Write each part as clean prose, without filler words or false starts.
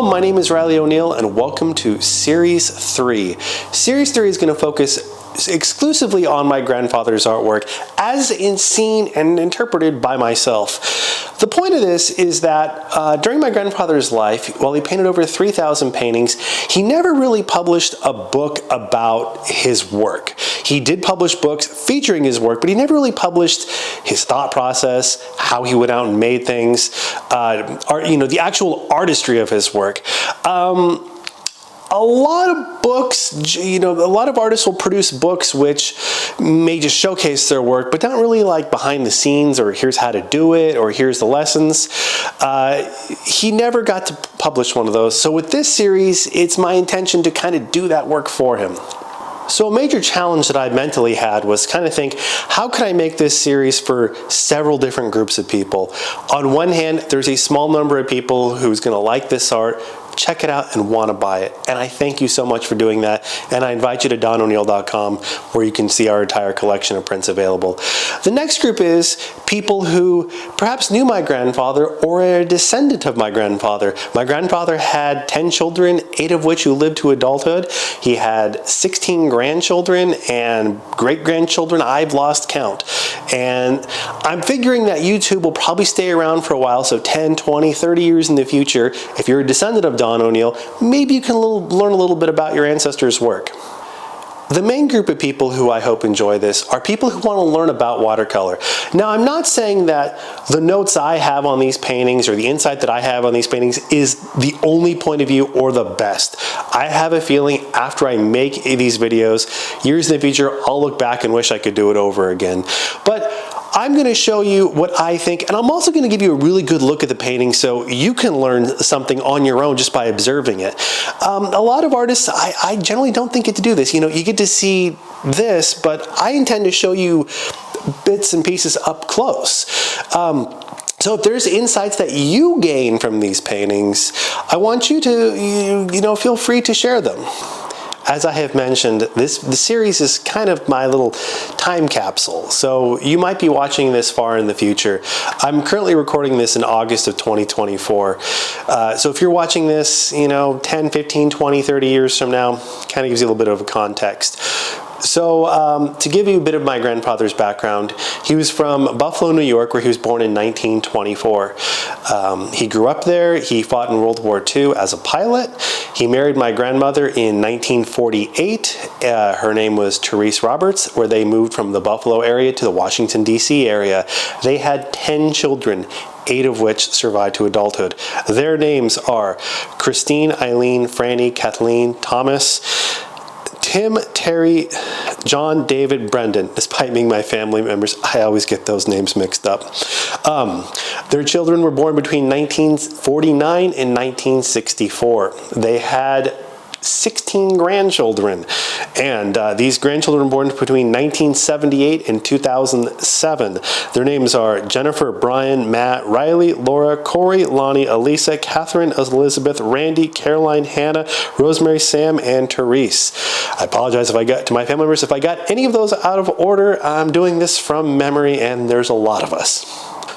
my name is Riley O'Neill and welcome to Series 3. Series 3 is going to focus exclusively on my grandfather's artwork as seen and interpreted by myself. The point of this is that during my grandfather's life, while he painted over 3,000 paintings, he never really published a book about his work. He did publish books featuring his work, but he never really published his thought process, how he went out and made things, the actual artistry of his work. A lot of books, a lot of artists will produce books which may just showcase their work, but not really like behind the scenes or here's how to do it or here's the lessons. He never got to publish one of those. So with this series, it's my intention to kind of do that work for him. So a major challenge that I mentally had was kind of think, how can I make this series for several different groups of people? On one hand, there's a small number of people who's going to like this art, check it out and want to buy it. And I thank you so much for doing that. And I invite you to DonO'Neill.com where you can see our entire collection of prints available. The next group is people who perhaps knew my grandfather or are a descendant of my grandfather. My grandfather had 10 children, 8 of which who lived to adulthood. He had 16 grandchildren and great-grandchildren. I've lost count. And I'm figuring that YouTube will probably stay around for a while, so 10, 20, 30 years in the future. If you're a descendant of Don O'Neill, maybe you can learn a little bit about your ancestors' work. The main group of people who I hope enjoy this are people who want to learn about watercolor. Now, I'm not saying that the notes I have on these paintings or the insight that I have on these paintings is the only point of view or the best. I have a feeling after I make these videos, years in the future, I'll look back and wish I could do it over again. But I'm going to show you what I think, and I'm also going to give you a really good look at the painting so you can learn something on your own just by observing it. A lot of artists, I generally don't think get to do this. You get to see this, but I intend to show you bits and pieces up close. So if there's insights that you gain from these paintings, I want you to, feel free to share them. As I have mentioned, the series is kind of my little time capsule, so you might be watching this far in the future. I'm currently recording this in August of 2024, so if you're watching this, 10, 15, 20, 30 years from now, kind of gives you a little bit of a context. So to give you a bit of my grandfather's background, he was from Buffalo, New York, where he was born in 1924. He grew up there. He fought in World War II as a pilot. He married my grandmother in 1948. Her name was Therese Roberts, where they moved from the Buffalo area to the Washington, D.C. area. They had 10 children, 8 of which survived to adulthood. Their names are Christine, Eileen, Franny, Kathleen, Thomas, Tim, Terry, John, David, Brendan. Despite being my family members, I always get those names mixed up. Their children were born between 1949 and 1964. They had 16 grandchildren, and these grandchildren were born between 1978 and 2007. Their names are Jennifer, Brian, Matt, Riley, Laura, Corey, Lonnie, Elisa, Catherine, Elizabeth, Randy, Caroline, Hannah, Rosemary, Sam, and Therese. I apologize if I got to my family members if I got any of those out of order. I'm doing this from memory, and there's a lot of us.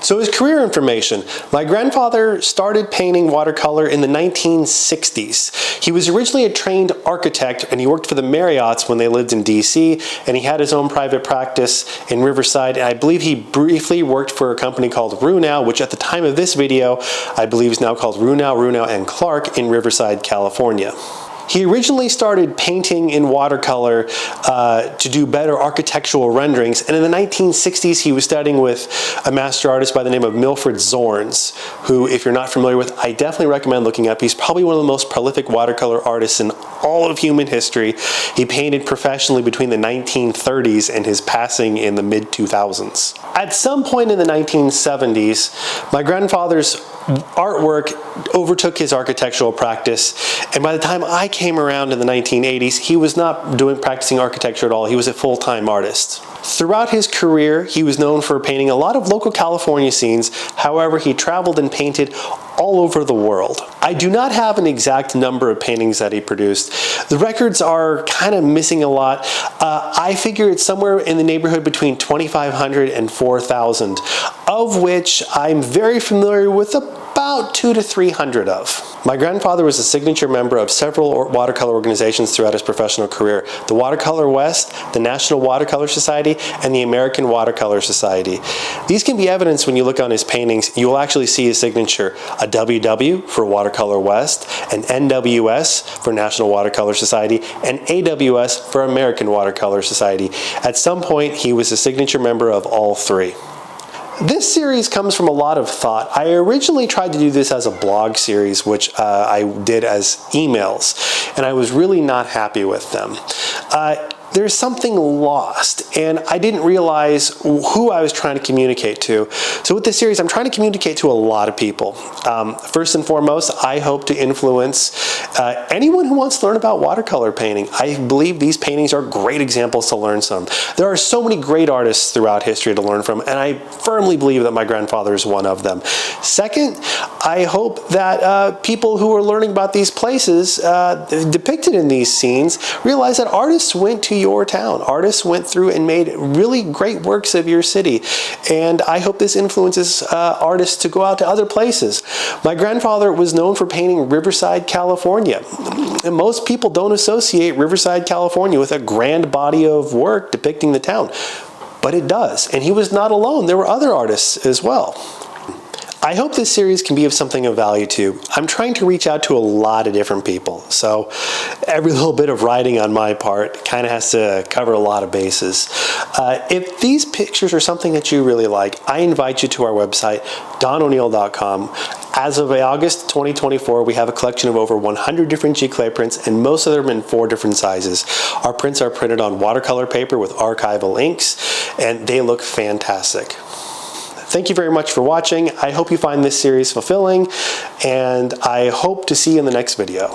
So his career information. My grandfather started painting watercolor in the 1960s. He was originally a trained architect and he worked for the Marriotts when they lived in DC, and he had his own private practice in Riverside. And I believe he briefly worked for a company called Runau, which at the time of this video, I believe is now called Runau and Clark in Riverside, California. He originally started painting in watercolor to do better architectural renderings, and in the 1960s he was studying with a master artist by the name of Milfred Zorns, who, if you're not familiar with, I definitely recommend looking up. He's probably one of the most prolific watercolor artists in all of human history. He painted professionally between the 1930s and his passing in the mid-2000s. At some point in the 1970s, my grandfather's artwork overtook his architectural practice, and by the time I came around in the 1980s, he was not practicing architecture at all. He was a full-time artist. Throughout his career, he was known for painting a lot of local California scenes. However, he traveled and painted all over the world. I do not have an exact number of paintings that he produced. The records are kind of missing a lot. I figure it's somewhere in the neighborhood between 2,500 and 4,000, of which I'm very familiar with about about 200 to 300 of. My grandfather was a signature member of several watercolor organizations throughout his professional career: the Watercolor West, the National Watercolor Society, and the American Watercolor Society. These can be evidenced when you look on his paintings. You will actually see his signature: a WW for Watercolor West, an NWS for National Watercolor Society, and AWS for American Watercolor Society. At some point, he was a signature member of all three. This series comes from a lot of thought. I originally tried to do this as a blog series, which I did as emails, and I was really not happy with them. There's something lost, and I didn't realize who I was trying to communicate to. So with this series, I'm trying to communicate to a lot of people. First and foremost, I hope to influence anyone who wants to learn about watercolor painting. I believe these paintings are great examples to learn from. There are so many great artists throughout history to learn from, and I firmly believe that my grandfather is one of them. Second, I hope that people who are learning about these places depicted in these scenes realize that artists went to your town. Artists went through and made really great works of your city. And I hope this influences artists to go out to other places. My grandfather was known for painting Riverside, California. And most people don't associate Riverside, California with a grand body of work depicting the town. But it does. And he was not alone. There were other artists as well. I hope this series can be of something of value to you. I'm trying to reach out to a lot of different people, so every little bit of writing on my part kind of has to cover a lot of bases. If these pictures are something that you really like, I invite you to our website, dono'neill.com. As of August 2024, we have a collection of over 100 different Giclée prints, and most of them in 4 different sizes. Our prints are printed on watercolor paper with archival inks, and they look fantastic. Thank you very much for watching. I hope you find this series fulfilling, and I hope to see you in the next video.